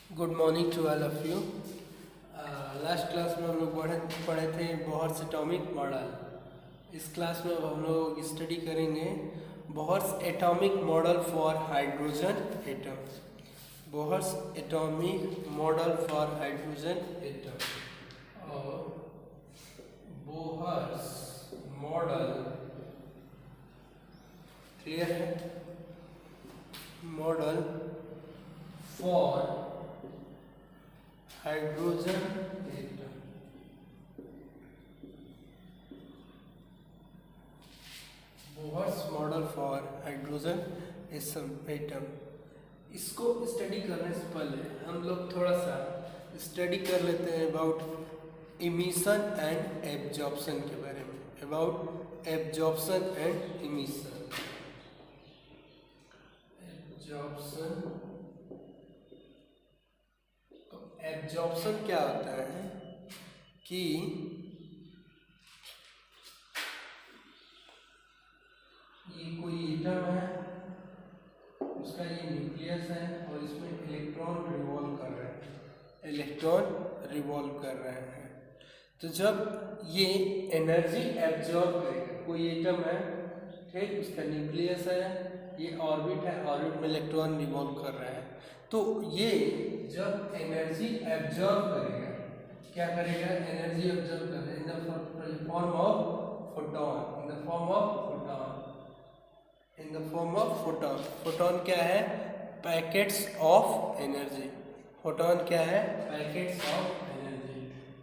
Good morning to all of you. Last class में हम लोग पढ़े थे बोहर्स एटॉमिक मॉडल। इस क्लास में अब हम लोग स्टडी करेंगे Bohr's atomic model for hydrogen atom. Bohr's atomic model for hydrogen atom और बोहर्स मॉडल क्लियर है, model for hydrogen atom. Bohr's model for hydrogen atom. इसको स्टडी करने से पहले हम लोग थोड़ा सा स्टडी कर लेते हैं अबाउट इमिशन एंड एब्जॉर्प्शन के बारे में। About absorption and emission. Absorption, absorption क्या होता है कि ये कोई एटम है, उसका ये न्यूक्लियस है और इसमें इलेक्ट्रॉन रिवॉल्व कर रहे हैं, इलेक्ट्रॉन रिवॉल्व कर रहे हैं। तो जब ये एनर्जी एब्जॉर्ब करेगा, कोई एटम है ठीक, उसका न्यूक्लियस है, ये ऑर्बिट है, ऑर्बिट में इलेक्ट्रॉन रिवॉल्व कर रहा है, तो ये जब एनर्जी एब्जॉर्ब करेगा, क्या करेगा, एनर्जी एब्जॉर्ब करेगा in the form of photon, in the form of photon, in the form of photon. Photon क्या है, पैकेट्स ऑफ एनर्जी। फोटॉन क्या है, packets of energy,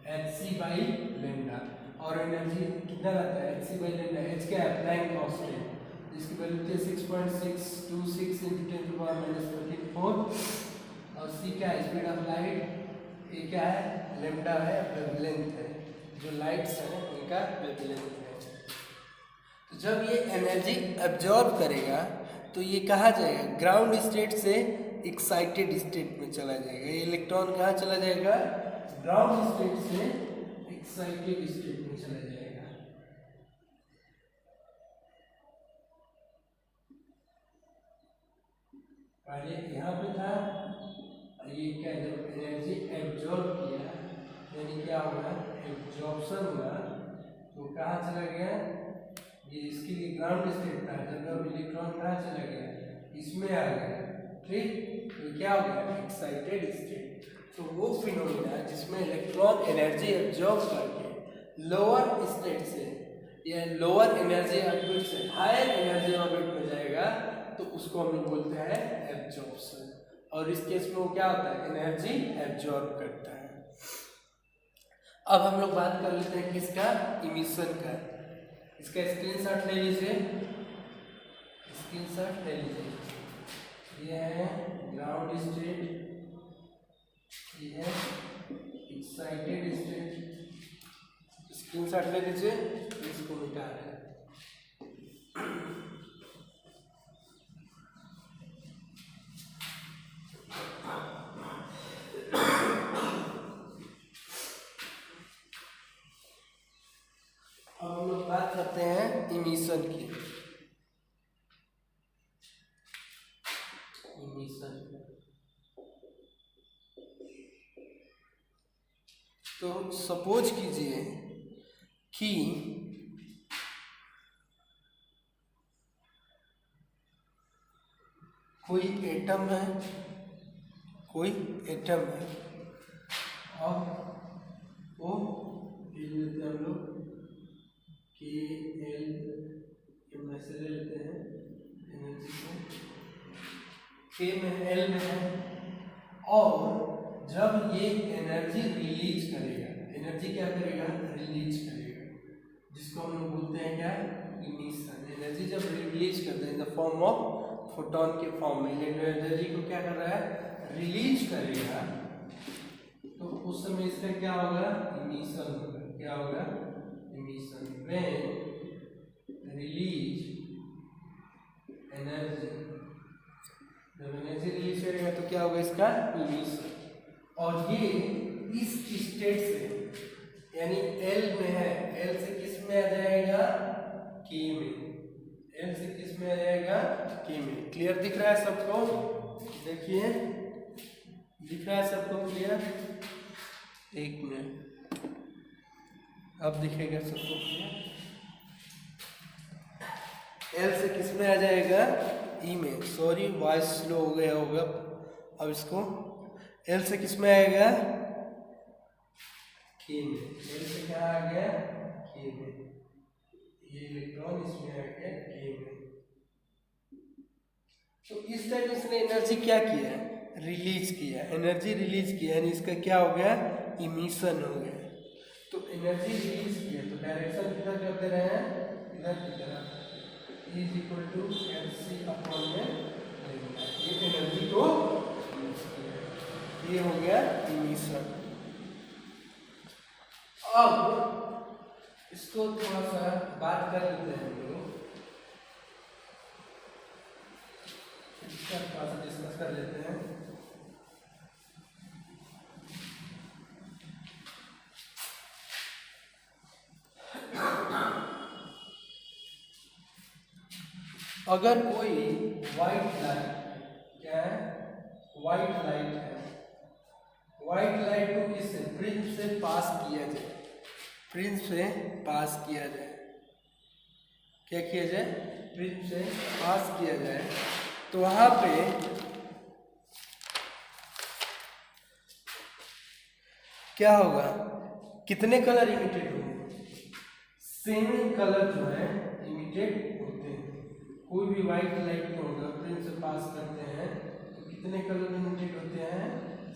hc by lambda. और एनर्जी कितना रहता है, hc बाई लेंडा। h क्या है, प्लैंक कांस्टेंट, जिसकी वैल्यू थी 6.626 × 10⁻⁴। और c क्या है, स्पीड ऑफ लाइट। ये क्या है, लेमडा है, वेवलेंथ है, जो लाइट्स हैं उनका वेवलेंथ है। तो जब ये एनर्जी एब्जॉर्ब करेगा तो ये कहाँ जाएगा, ग्राउंड स्टेट से एक्साइटेड स्टेट में चला जाएगा। ये इलेक्ट्रॉन कहाँ चला जाएगा, ग्राउंड स्टेट से एक्साइटेड स्टेट में चला जाएगा। पहले यहाँ पे था, ये क्या, जब एनर्जी एब्जॉर्ब किया यानी क्या होगा, एब्जॉर्प्शन हुआ, तो कहाँ चला गया, ये इसके लिए ग्राउंड स्टेट था, जब इलेक्ट्रॉन कहाँ चला गया, इसमें आ गया ठीक, तो क्या हो गया, एक्साइटेड स्टेट। तो वो फिनोमिना जिसमें इलेक्ट्रॉन एनर्जी एब्जॉर्ब करके लोअर स्टेट से या लोअर एनर्जी ऑर्बिट से हायर एनर्जी ऑर्बिट में जाएगा, तो उसको हम लोग बोलते हैं एब्जॉर्प्शन। और इस केस में वो क्या होता है, एनर्जी एब्जॉर्ब करता है। अब हम लोग बात कर लेते हैं किसका, इमिशन का। इसका स्क्रीनशॉट ले लीजिए, स्क्रीनशॉट ले लीजिए। ये है ग्राउंड स्टेट, ये है एक्साइटेड स्टेट। स्क्रीनशॉट ले लीजिए, इसको मिटा है। अब हम लोग बात करते हैं इमिशन की। इमिशन, तो सपोज कीजिए कि कोई एटम है, कोई एटम है और वो लेते हैं हम लोग के एल, मैसेज ले लेते हैं एनर्जी को, के में एल में है, और जब ये एनर्जी रिलीज करेगा, एनर्जी क्या करेगा, रिलीज करेगा, जिसको हम लोग बोलते हैं क्या, इमिशन। एनर्जी जब रिलीज करते हैं इन द फॉर्म ऑफ फोटॉन के फॉर्म में, एनर्जी को क्या कर रहा है, रिलीज करेगा, तो उस समय इसका क्या होगा, इमिशन होगा। क्या होगा, इमिशन। व्हेन रिलीज एनर्जी, जब एनर्जी रिलीज करेगा तो क्या होगा, इसका इमिशन। और ये इस स्टेट से, यानी एल में है, एल से किस में आ जाएगा, के में, एल से किस में आ जाएगा, के में। क्लियर दिख रहा है सबको, देखिए दिख रहा है सबको क्लियर? एक मिनट, अब दिखेगा सबको क्लियर। एल से किस में आ जाएगा? ई में। सॉरी वॉइस स्लो हो गया होगा। अब इसको एल से किस में आएगा? के में। एल से क्या आ गया? के में। ये इलेक्ट्रॉन इसमें आ गया के में। तो इस टाइम इसने एनर्जी क्या किया? रिलीज किया। एनर्जी रिलीज किया यानी इसका क्या हो गया? इमिशन हो गया। तो एनर्जी रिलीज किया तो डायरेक्शन किधर कर दे रहे हैं? इधर की तरफ। Is equal to F upon में ये एनर्जी को रिलीज किया। ये हो गया इमिशन। अब इसको थोड़ा सा बात कर लेते हैं हम लोग, इसका थोड़ा सा डिस्कस कर लेते हैं। अगर कोई व्हाइट लाइट, क्या है? व्हाइट लाइट है, व्हाइट लाइट को किससे? प्रिज्म से पास किया जाए। प्रिज्म से पास किया जाए। क्या किया जाए? प्रिज्म से पास किया जाए तो वहां पे क्या होगा? कितने कलर इमिटेड होंगे? 7 कलर जो है इमिटेड होते हैं। कोई भी व्हाइट लाइट को अगर प्रिज्म से पास करते हैं तो कितने कलर इमिटेड होते हैं?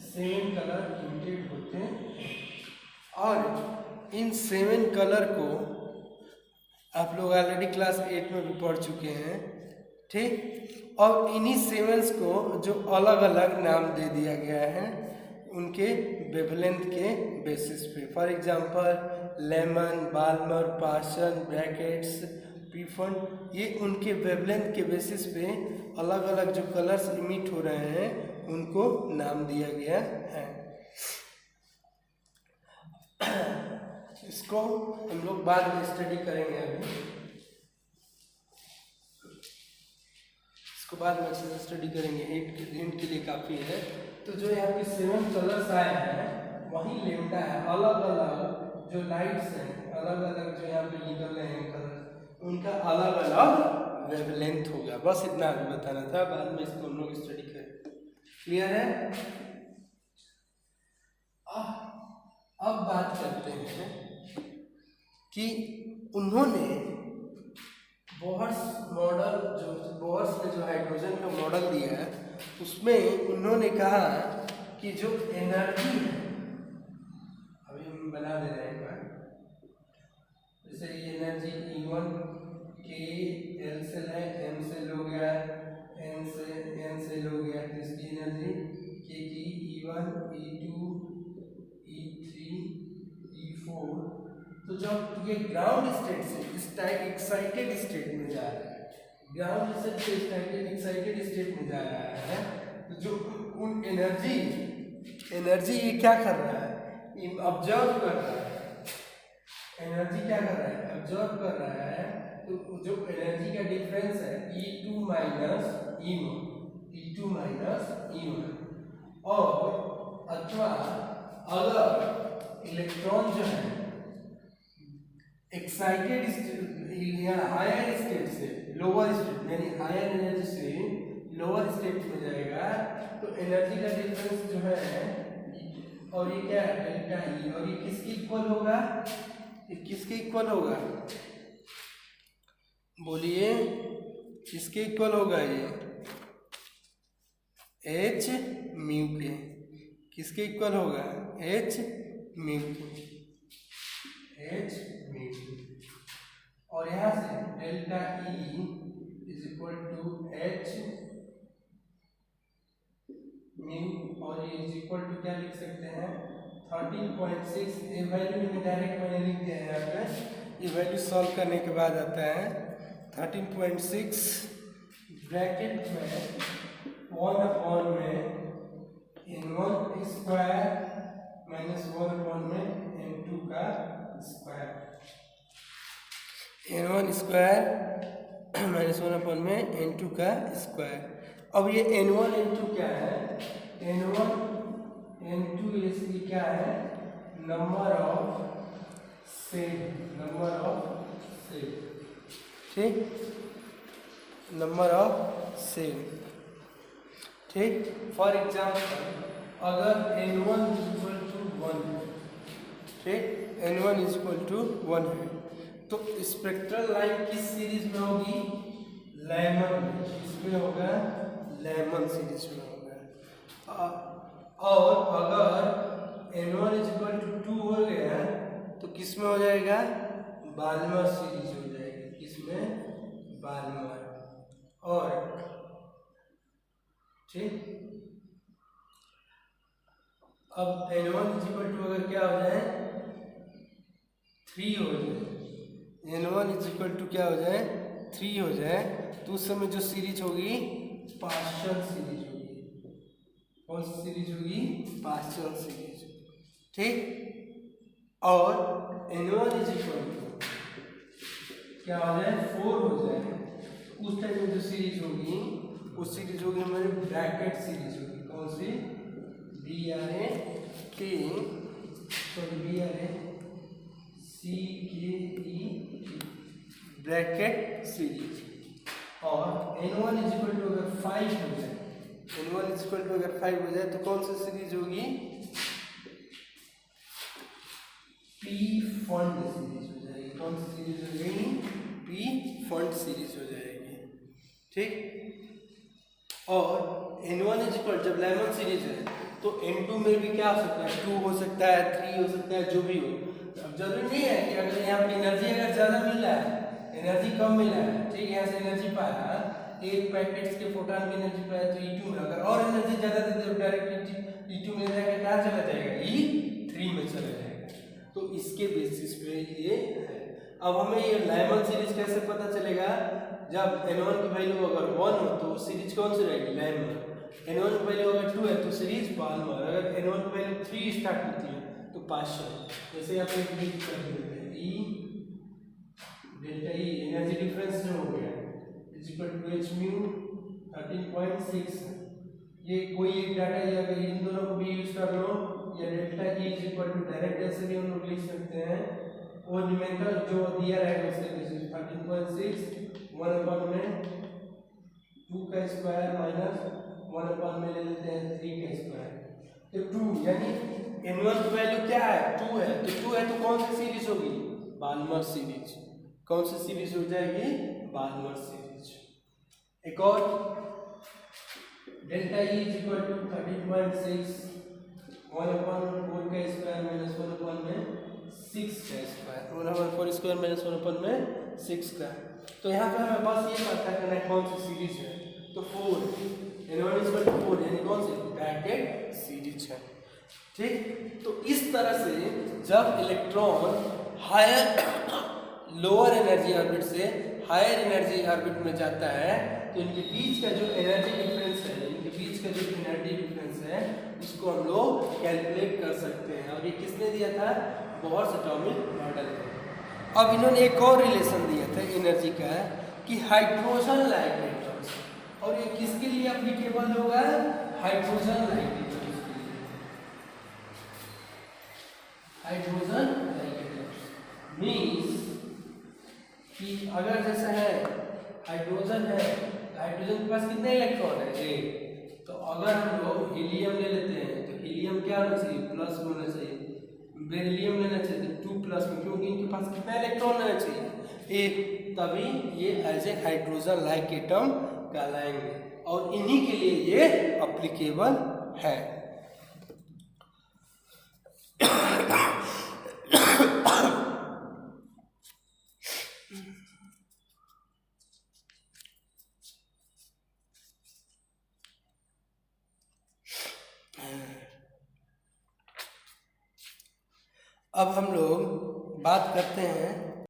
7 कलर इमिटेड होते हैं। और इन 7 कलर को आप लोग ऑलरेडी क्लास 8 में भी पढ़ चुके हैं, ठीक। और इन्हीं 7 को जो अलग अलग नाम दे दिया गया है उनके वेवलेंथ के बेसिस पे। फॉर एग्जांपल लेमन, बाल्मर, पासन, ब्रैकेट्स, पीफन, ये उनके वेवलेंथ के बेसिस पे अलग अलग जो कलर्स इमिट हो रहे हैं उनको नाम दिया गया है। इसको हम लोग बाद में स्टडी करेंगे। अभी इसको बाद में अच्छे से स्टडी करेंगे, हिंट के लिए काफ़ी है। तो जो यहाँ पे 7 कलर्स आए हैं वही लेमडा है। अलग अलग जो लाइट्स हैं, अलग अलग जो यहाँ पे निकल रहे हैं कलर, उनका अलग अलग वेवलेंथ होगा। बस इतना अभी बताना था, बाद में इसको हम लोग स्टडी करें। क्लियर है? अब बात करते हैं कि उन्होंने बोहर्स मॉडल, जो बोहर्स ने जो हाइड्रोजन का मॉडल दिया है उसमें उन्होंने कहा कि जो एनर्जी है, अभी हम बना दे रहे हैं, जैसे ये एनर्जी E1 के एल सेल है, एम सेल हो गया, एन सेल हो गया, तो इसकी एनर्जी के की E1, E2, E3, E4। तो जब ये ग्राउंड स्टेट से इस टाइप एक्साइटेड स्टेट में जा रहा है, ग्राउंड स्टेट से इस टाइप एक्साइटेड स्टेट में जा रहा है, तो जो उन एनर्जी ये क्या कर रहा है? ऑब्जर्व कर रहा है। एनर्जी क्या कर रहा है? ऑब्जर्व कर रहा है। तो जो एनर्जी का डिफरेंस है E2 minus E1, E2 minus E1। और अथवा अगर इलेक्ट्रॉन जो है एक्साइटेड स्टेट, हायर स्टेट से लोअर स्टेट, यानी हायर एनर्जी से लोअर स्टेट में जाएगा, तो एनर्जी का डिफरेंस जो है, और ये क्या है? Delta E. और ये किसके इक्वल होगा? ये किसके इक्वल होगा? बोलिए, किसके इक्वल होगा? ये एच म्यू के। किसके इक्वल होगा? एच म्यू के, एच म्यू। और यहां से delta E is equal to h mu, और ये इज इक्वल टू क्या लिख सकते हैं? 13.6। ये वैल्यू में डायरेक्ट मैंने लिख दिया है यहाँ पे। ये वैल्यू सॉल्व करने के बाद आता है 13.6 ब्रैकेट में 1 अपॉन में n1 स्क्वायर माइनस 1 अपॉन में n2 का square, n1 square minus 1 upon में n2 का स्क्वायर। अब ये n1 n2 क्या है? n1 N2 इसकी क्या है, नंबर ऑफ सेल, ठीक, नंबर ऑफ सेल, ठीक। फॉर एग्जाम्पल अगर N1 इक्वल टू 1, ठीक, N1 इक्वल टू 1 है तो स्पेक्ट्रल लाइन किस सीरीज में होगी, लेमन में, इसमें होगा लेमन सीरीज में होगा। और अगर N1 इक्वल टू 2 हो गया तो किस में हो जाएगा, बाल्मर सीरीज हो जाएगी, किसमें, बाल्मर। और ठीक, अब N1 इक्वल टू अगर क्या हो जाए, 3 हो जाए, N1 इक्वल टू क्या हो जाए, 3 हो जाए, तो उस समय जो सीरीज होगी पार्शियल सीरीज होगी। कौन सी सीरीज होगी, पार्शियल सीरीज, ठीक। और N1 इक्वल टू क्या हो जाए, 4 हो जाए, उस टाइम में जो सीरीज होगी उस सीरीज होगी हमारी ब्रैकेट सीरीज होगी। कौन सी, ब्रैकेट सीरीज। और N1 इक्वल टू अगर 5 हो जाए, N1 इक्वल टू अगर 5 हो जाए तो कौन सी सीरीज होगी, पी फंड सीरीज हो जाएगी। कौन सी सीरीज हो जाएगी, पी फंड सीरीज हो जाएगी, ठीक। और N1 इक्वल जब लेमन सीरीज है तो N2 में भी क्या हो सकता है, 2 हो सकता है, 3 हो सकता है, जो भी हो। अब जरूरी नहीं है कि अगर यहाँ पे एनर्जी अगर ज़्यादा मिल रहा है, एनर्जी कम मिला है, ठीक, यहाँ से एनर्जी पाया, एक पैकेट्स के फोटॉन की एनर्जी पाया तो E2 में, अगर और एनर्जी ज़्यादा दे दे डायरेक्ट E2 में जाएगा, क्या चला जाएगा, E3 में चला जाएगा। तो इसके बेसिस पे ये है। अब हमें ये लेमन सीरीज कैसे पता चलेगा, जब N1 की वैल्यू अगर 1 हो तो सीरीज कौन सी रहेगी, लेमन। N1 की वैल्यू अगर 2 है तो सीरीज बाल्मर। अगर N1 की वैल्यू 3 स्टार्ट होती है तो पार्शियल। जैसे आप एक लिख कर देते हैं, E delta E energy difference जो हो गया is equal to h mu 13.6। ये कोई एक डाटा या अगर इन दोनों को भी यूज कर लो, या delta E is equal to direct ऐसे भी हम लोग लिख सकते हैं, वो न्यूमेरिकल जो दिया रहेगा उसके बेसिस 13.6 1 में 2 का स्क्वायर माइनस 1 में ले लेते हैं 3 का स्क्वायर, तो 2 यानी N1 की वैल्यू क्या है, 2 है, तो 2 है तो कौन सी सीरीज होगी, बाल्मर सीरीज। कौन सी सीरीज हो जाएगी, बाल्मर सीरीज। एक और delta E is equal to 13.6 1/4 का स्क्वायर माइनस 1 में 6 का स्क्वायर, 1/4 स्क्वायर माइनस 1 में 6 का। तो यहाँ पे हमें बस ये पता करना है कौन सी सीरीज है, तो 4 N1 इक्वल टू 4 यानी कौन सी, ब्रैकेट सीरीज है, ठीक। तो इस तरह से जब electron higher lower energy orbit से हायर एनर्जी ऑर्बिट में जाता है तो इनके बीच का जो एनर्जी डिफरेंस है, इनके बीच का जो एनर्जी डिफरेंस है उसको हम लोग कैलकुलेट कर सकते हैं। और ये किसने दिया था, बोर्स एटॉमिक मॉडल में। अब इन्होंने एक और रिलेशन दिया था एनर्जी का कि हाइड्रोजन लाइक एटम्स, और ये किसके लिए एप्लीकेबल होगा, हाइड्रोजन लाइक एटम्स के लिए। हाइड्रोजन लाइक एटम्स मींस कि अगर जैसे है हाइड्रोजन है, हाइड्रोजन के पास कितने इलेक्ट्रॉन है, एक, तो अगर हम लोग हीलियम ले लेते हैं तो हीलियम क्या होना चाहिए, प्लस में होना चाहिए। बेरिलियम लेना चाहिए तो 2 प्लस में, क्योंकि इनके पास कितना इलेक्ट्रॉन लेना चाहिए, एक, तभी ये as a hydrogen like atom कहलाएंगे और इन्हीं के लिए ये एप्लीकेबल है। अब हम लोग बात करते हैं